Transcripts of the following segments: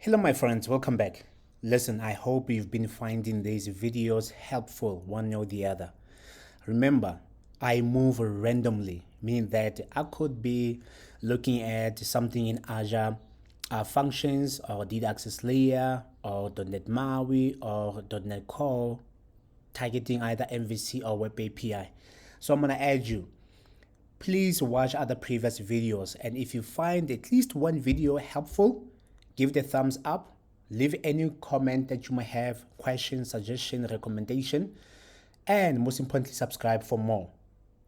Hello my friends, welcome back. Listen, I hope you've been finding these videos helpful one or the other. Remember, I move randomly, meaning that I could be looking at something in Azure functions or data access layer or .NET Maui or .NET Core, targeting either MVC or Web API. So I'm gonna add you. Please watch other previous videos, and if you find at least one video helpful, give it a thumbs up, leave any comment that you might have, question, suggestion, recommendation, and most importantly, subscribe for more.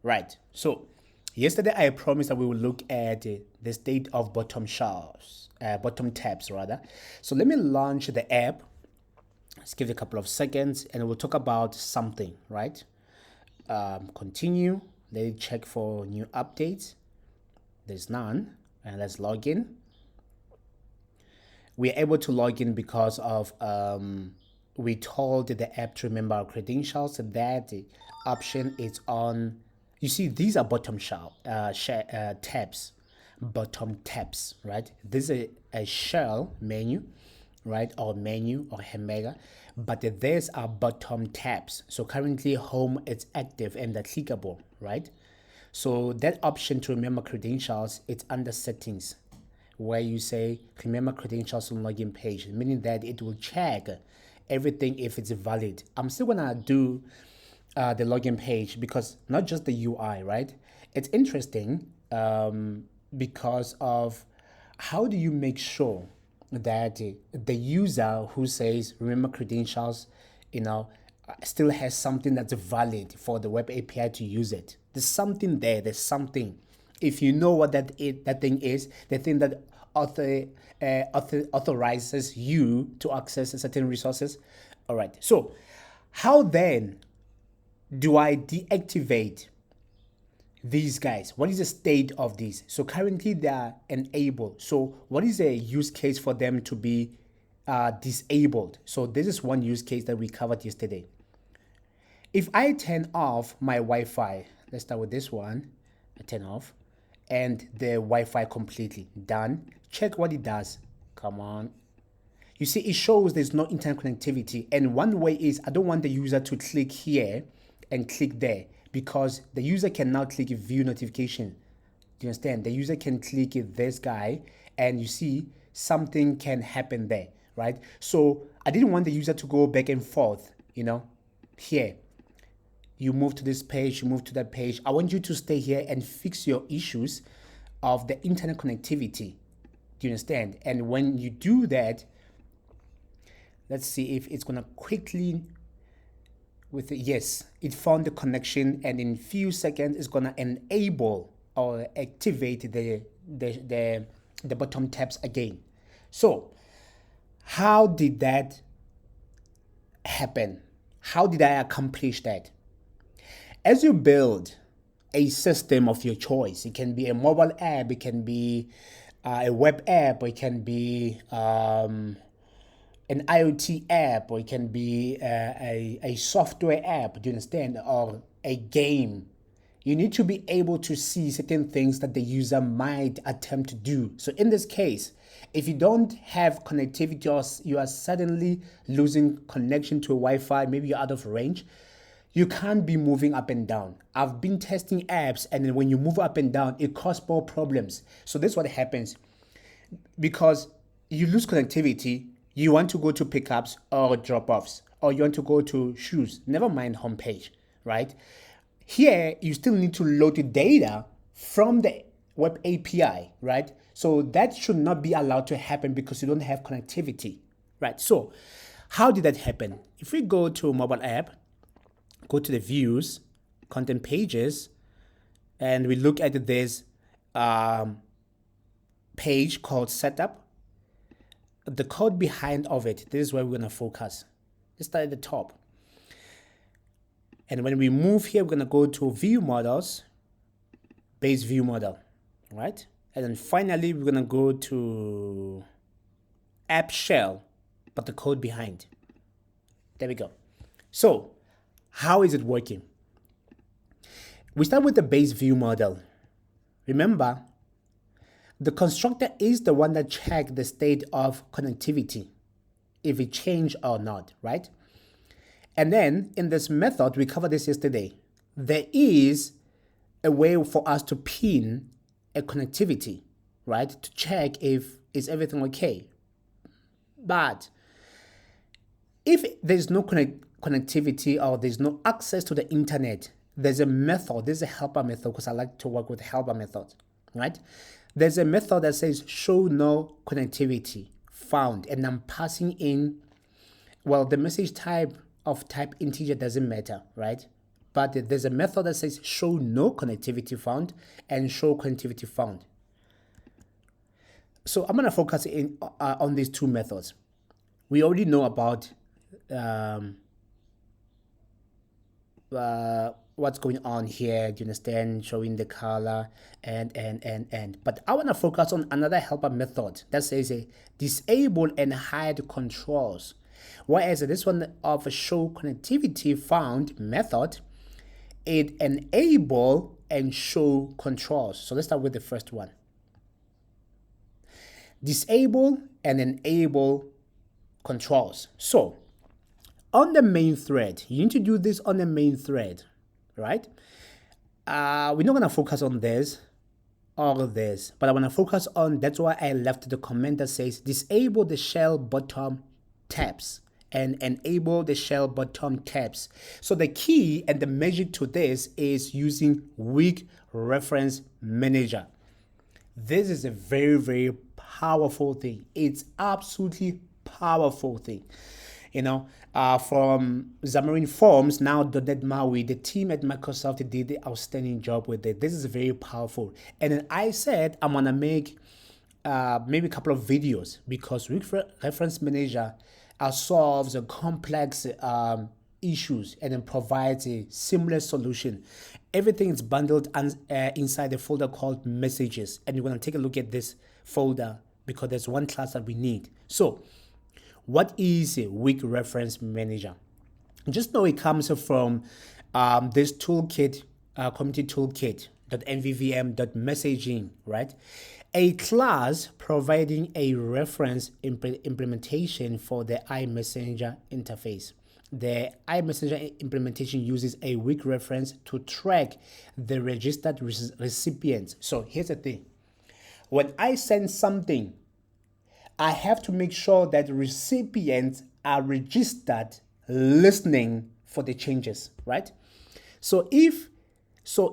Right, so yesterday I promised that we will look at the state of bottom shelves, bottom tabs rather. So let me launch the app. Let's give it a couple of seconds and we'll talk about something, right? Continue. Let it check for new updates. There's none. And let's log in. We're able to log in because of we told the app to remember our credentials. That option is on. You see, these are bottom tabs, bottom tabs, right? This is a shell menu, right, or menu or hamburger, but these are bottom tabs. So currently home is active and that's clickable, right? So that option to remember credentials, it's under settings, where you say remember credentials on login page, meaning that it will check everything if it's valid. I'm still gonna do the login page because not just the UI, right? It's interesting because of how do you make sure that the user who says remember credentials, still has something that's valid for the web API to use it. There's something there. There's something. If you know what that thing is, the thing that authorizes you to access certain resources. All right. So, how then do I deactivate these guys? What is the state of these? So currently they are enabled. So what is a use case for them to be disabled? So this is one use case that we covered yesterday. If I turn off my Wi-Fi, let's start with this one. I turn off and the Wi-Fi completely done. Check what it does. Come on. You see, it shows there's no internet connectivity. And one way is I don't want the user to click here and click there, because the user can now click view notification. Do you understand? The user can click this guy and you see something can happen there, right? So I didn't want the user to go back and forth, here. You move to this page, you move to that page. I want you to stay here and fix your issues of the internet connectivity. Do you understand? And when you do that, let's see if it's gonna quickly yes, it found the connection, and in few seconds it's gonna enable or activate the bottom tabs again. So how did that happen? How did I accomplish that? As you build a system of your choice, it can be a mobile app, it can be a web app, or it can be an IoT app, or it can be a software app, do you understand, or a game. You need to be able to see certain things that the user might attempt to do. So in this case, if you don't have connectivity or you are suddenly losing connection to a Wi-Fi, maybe you're out of range, you can't be moving up and down. I've been testing apps, and then when you move up and down, it causes more problems. So this is what happens. Because you lose connectivity, you want to go to pickups or drop-offs, or you want to go to shoes, never mind homepage, right? Here, you still need to load the data from the web API, right? So that should not be allowed to happen because you don't have connectivity, right? So how did that happen? If we go to mobile app, go to the views, content pages, and we look at this page called setup, the code behind of it, this is where we're going to focus. Let's start at the top. And when we move here, we're going to go to view models, base view model, right? And then finally, we're going to go to app shell, but the code behind. There we go. So how is it working? We start with the base view model. Remember, The constructor is the one that checks the state of connectivity, if it changed or not, right? And then in this method, we covered this yesterday, there is a way for us to pin a connectivity, right? To check if is everything okay. But if there's no connectivity or there's no access to the internet, there's a method, there's a helper method, because I like to work with helper methods, right? There's a method that says show no connectivity found, and I'm passing in, well, the message type of type integer doesn't matter, right? But there's a method that says show no connectivity found and show connectivity found. So I'm going to focus in on these two methods. We already know about what's going on here. Do you understand? Showing the color and. But I want to focus on another helper method that says disable and hide controls. Whereas this one of a show connectivity found method, it enable and show controls. So let's start with the first one. Disable and enable controls. So on the main thread, you need to do this on the main thread, right? We're not going to focus on this or this, but I want to focus on, that's why I left the comment that says disable the shell bottom tabs and enable the shell bottom tabs. So the key and the magic to this is using weak reference manager. This is a very, very powerful thing. It's absolutely powerful thing. You know, from Xamarin Forms, now .NET Maui, the team at Microsoft did the outstanding job with it. This is very powerful. And then I said I'm gonna make maybe a couple of videos, because weak reference manager solves a complex issues and then provides a seamless solution. Everything is bundled inside a folder called messages, and you're going to take a look at this folder because there's one class that we need. So what is a weak reference manager? Just know it comes from this toolkit, community toolkit .mvvm.messaging, right? A class providing a reference implementation for the iMessenger interface. The iMessenger implementation uses a weak reference to track the registered recipients. So here's the thing. When I send something, I have to make sure that recipients are registered listening for the changes, right? So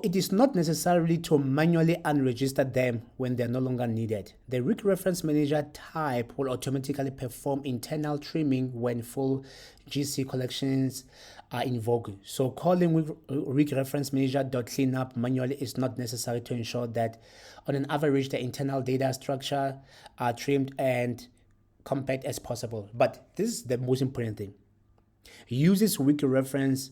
it is not necessarily to manually unregister them when they're no longer needed. The weak reference manager type will automatically perform internal trimming when full GC collections are invoked. So calling weak reference manager.cleanup manually is not necessary to ensure that on an average the internal data structure are trimmed and compact as possible. But this is the most important thing. Uses weak references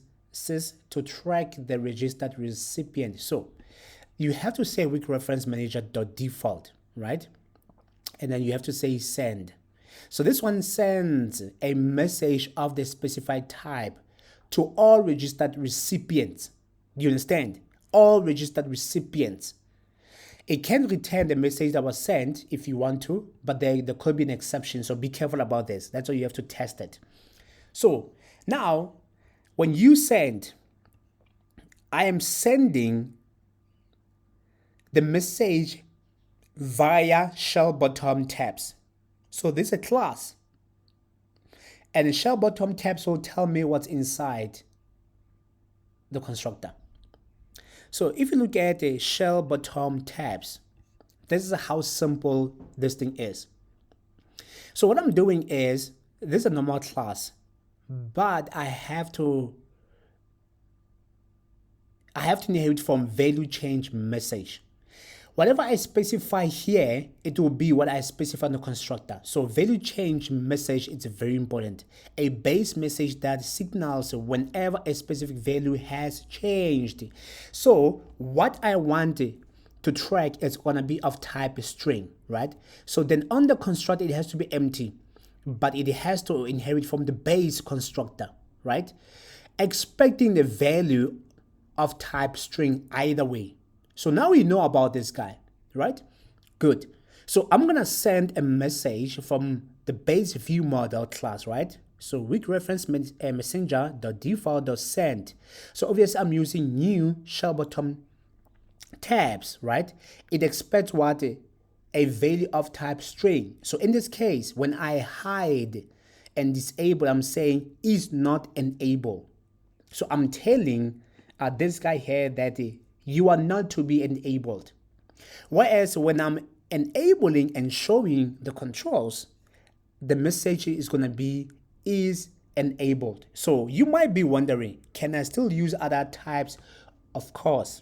to track the registered recipient. So you have to say weak reference manager.default, right? And then you have to say send. So this one sends a message of the specified type to all registered recipients. Do you understand? All registered recipients. It can return the message that was sent if you want to, but there could be an exception. So be careful about this. That's why you have to test it. So now, when you send, I am sending the message via shell bottom tabs. So this is a class. And the shell bottom tabs will tell me what's inside the constructor. So if you look at the shell bottom tabs, this is how simple this thing is. So what I'm doing is, this is a normal class, but I have to inherit from value change message. Whatever I specify here, it will be what I specify in the constructor. So value change message is very important. A base message that signals whenever a specific value has changed. So what I want to track is going to be of type string, right? So then on the constructor, it has to be empty, but it has to inherit from the base constructor, right? Expecting the value of type string either way. So now we know about this guy, right? Good. So I'm gonna send a message from the base view model class, right? So with reference messenger.default.send. So obviously I'm using new shell bottom tabs, right? It expects what? A value of type string. So in this case, when I hide and disable, I'm saying is not enabled. So I'm telling this guy here that you are not to be enabled. Whereas when I'm enabling and showing the controls, the message is going to be is enabled. So you might be wondering, can I still use other types? Of course.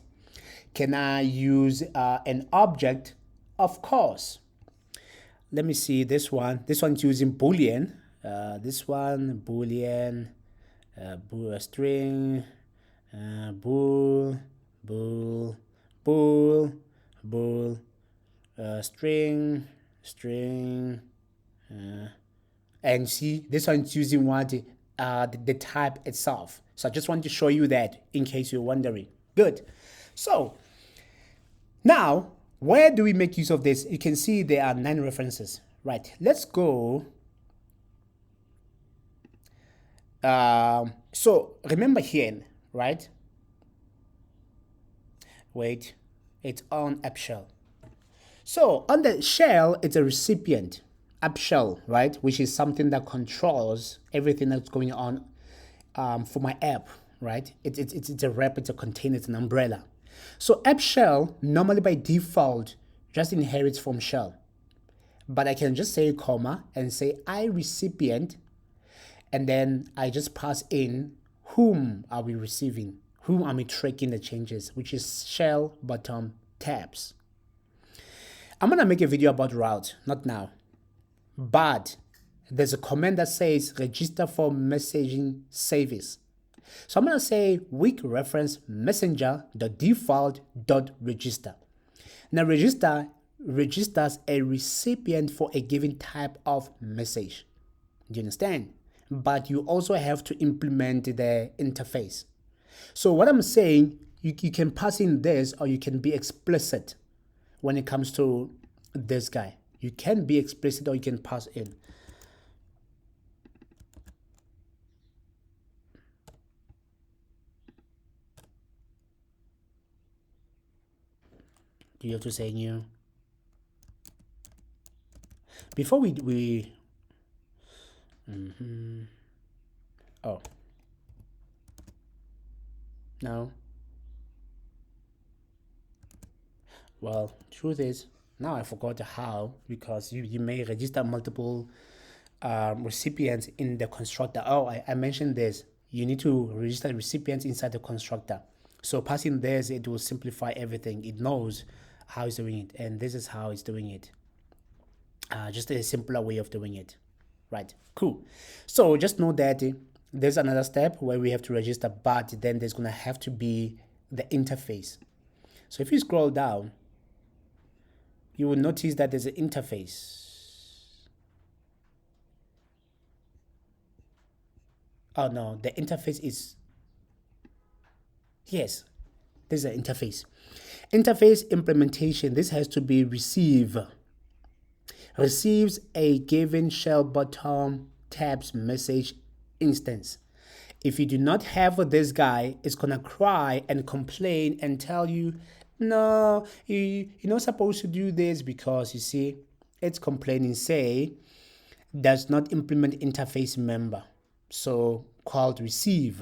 Can I use an object? Of course. Let me see this one. This one's using Boolean. This one, Boolean, string, bool, string, and see, this one's using what? The type itself. So I just want to show you that in case you're wondering. Good. So now, where do we make use of this? You can see there are 9 references. Right, let's go. So remember here, right? Wait, it's on app shell. So on the shell, it's a recipient, app shell, right? Which is something that controls everything that's going on for my app, right? It's a wrap, it's a container, it's an umbrella. So app shell normally by default just inherits from shell. But I can just say comma and say I recipient, and then I just pass in whom are we receiving, whom am I tracking the changes, which is shell bottom tabs. I'm gonna make a video about route, not now, but there's a command that says register for messaging service. So I'm gonna say weak reference messenger.default.register. Now register registers a recipient for a given type of message. Do you understand? But you also have to implement the interface. So what I'm saying, you can pass in this, or you can be explicit when it comes to this guy. You can be explicit or you can pass in. Do you have to say new? Before we oh, no. Well, truth is, now I forgot how, because you may register multiple recipients in the constructor. Oh, I mentioned this. You need to register recipients inside the constructor. So passing this, it will simplify everything. It knows how it's doing it, and this is how it's doing it. Just a simpler way of doing it. Right, cool. So just know that there's another step where we have to register, but then there's gonna have to be the interface. So if you scroll down, you will notice that there's an interface. Oh no, the interface is, yes, there's an interface. Interface implementation, this has to be receives a given shell bottom tabs message instance. If you do not have this guy, it's gonna cry and complain and tell you, no, you're not supposed to do this, because you see, it's complaining, say, does not implement interface member, so called receive.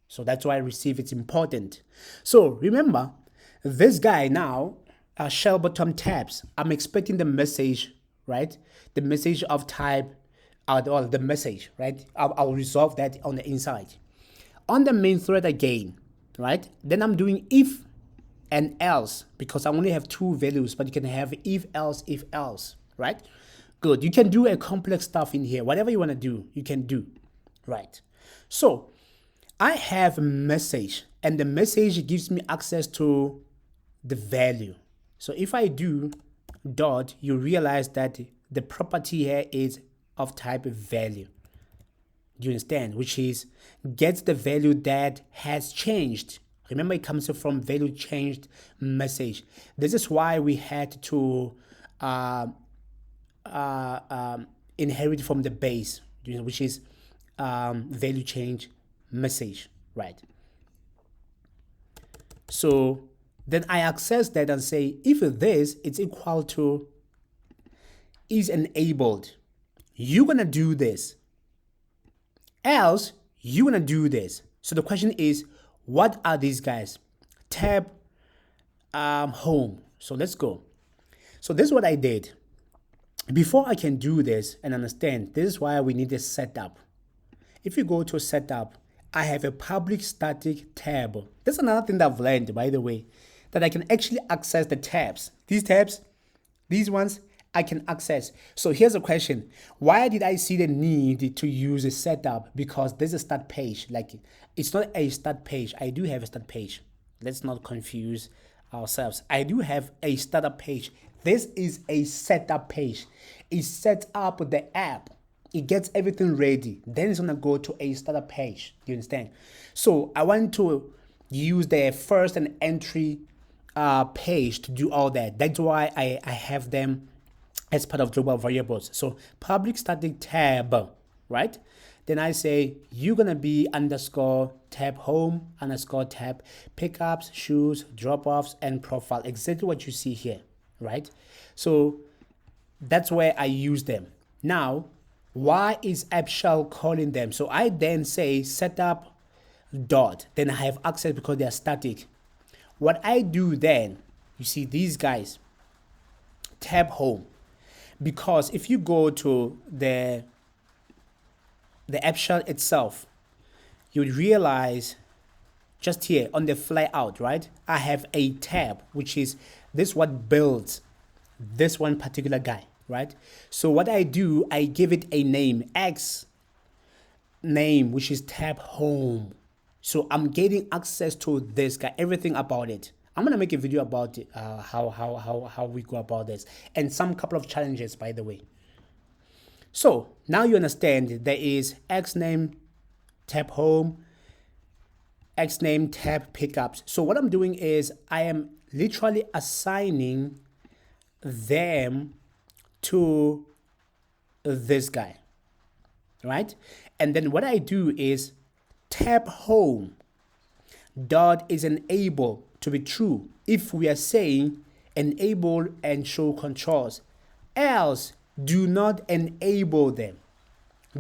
So that's why receive is important. So remember, this guy now, shell bottom tabs, I'm expecting the message, right? The message of type, or the message, right? I'll resolve that on the inside. On the main thread again, right? Then I'm doing if and else, because I only have 2 values, but you can have if else, right? Good. You can do a complex stuff in here. Whatever you want to do, you can do, right? So I have a message, and the message gives me access to the value. So if I do dot, you realize that the property here is of type value. Do you understand? Which is gets the value that has changed. Remember, it comes from value changed message. This is why we had to inherit from the base, which is value change message, right? So then I access that and say, if this is equal to is enabled, you're gonna do this, else you're gonna do this. So the question is, what are these guys? Tab home. So let's go. So this is what I did. Before I can do this and understand, this is why we need a setup. If you go to setup, I have a public static tab. That's another thing that I've learned, by the way, that I can actually access the tabs. These tabs, these ones, I can access. So here's a question. Why did I see the need to use a setup? Because there's a start page. Like, it's not a start page. I do have a start page. Let's not confuse ourselves. I do have a startup page. This is a setup page. It sets up the app. It gets everything ready. Then it's gonna go to a startup page. Do you understand? So I want to use the first and entry page to do all that. That's why I have them as part of global variables. So public static tab, right? Then I say you're gonna be underscore tab home underscore tab pickups, shoes, drop-offs, and profile. Exactly what you see here, right? So that's where I use them. Now, why is app shell calling them? So I then say setup dot, then I have access because they are static. What I do then, you see these guys, tab home, because if you go to the app shell itself, you would realize just here on the fly out, right? I have a tab, which is this what builds this one particular guy, right? So what I do, I give it a name, X name, which is tab home. So I'm getting access to this guy, everything about it. I'm gonna make a video about it, how we go about this, and some couple of challenges, by the way. So now you understand there is X name tab home, X name tab pickups. So what I'm doing is I am literally assigning them to this guy, right? And then what I do is tab home dot is enable to be true if we are saying enable and show controls, else do not enable them.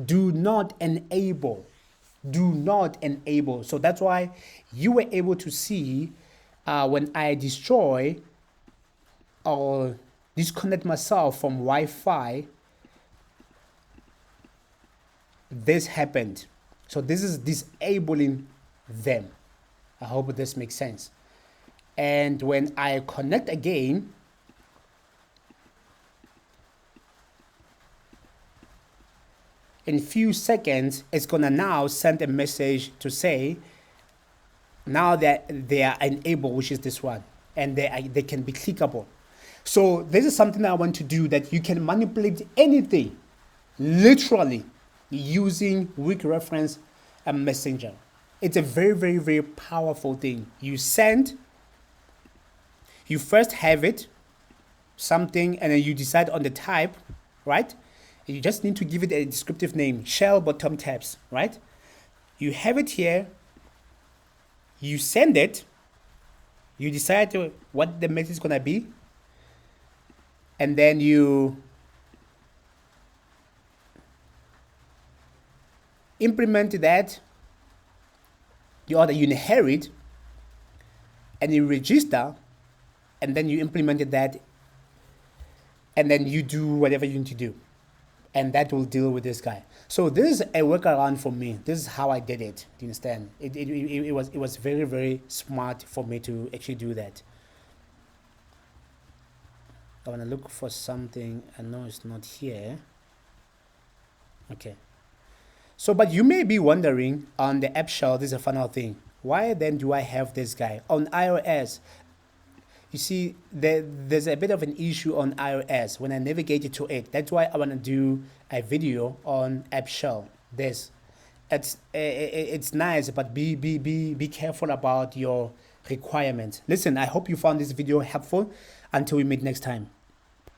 Do not enable. Do not enable. So that's why you were able to see when I destroy or disconnect myself from Wi-Fi, this happened. So this is disabling them. I hope this makes sense. And when I connect again, in few seconds, it's gonna now send a message to say, now that they are enabled, which is this one, and they can be clickable. So this is something I want to do, that you can manipulate anything, literally, using weak reference and messenger. It's a very, very, very powerful thing. You send, you first have it, something, and then you decide on the type, right? You just need to give it a descriptive name, shell bottom tabs, right? You have it here, you send it, you decide what the message is gonna be, and then you implement that, you inherit, and you register, and then you implemented that, and then you do whatever you need to do, and that will deal with this guy. So this is a workaround for me. This is how I did it. Do you understand? It was very, very smart for me to actually do that. I want to look for something. I know it's not here. Okay. So, but you may be wondering on the app shell, this is a final thing. Why then do I have this guy on iOS? You see, there's a bit of an issue on iOS when I navigate to it. That's why I want to do a video on app shell, this, it's nice, but be careful about your requirements. Listen, I hope you found this video helpful. Until we meet next time.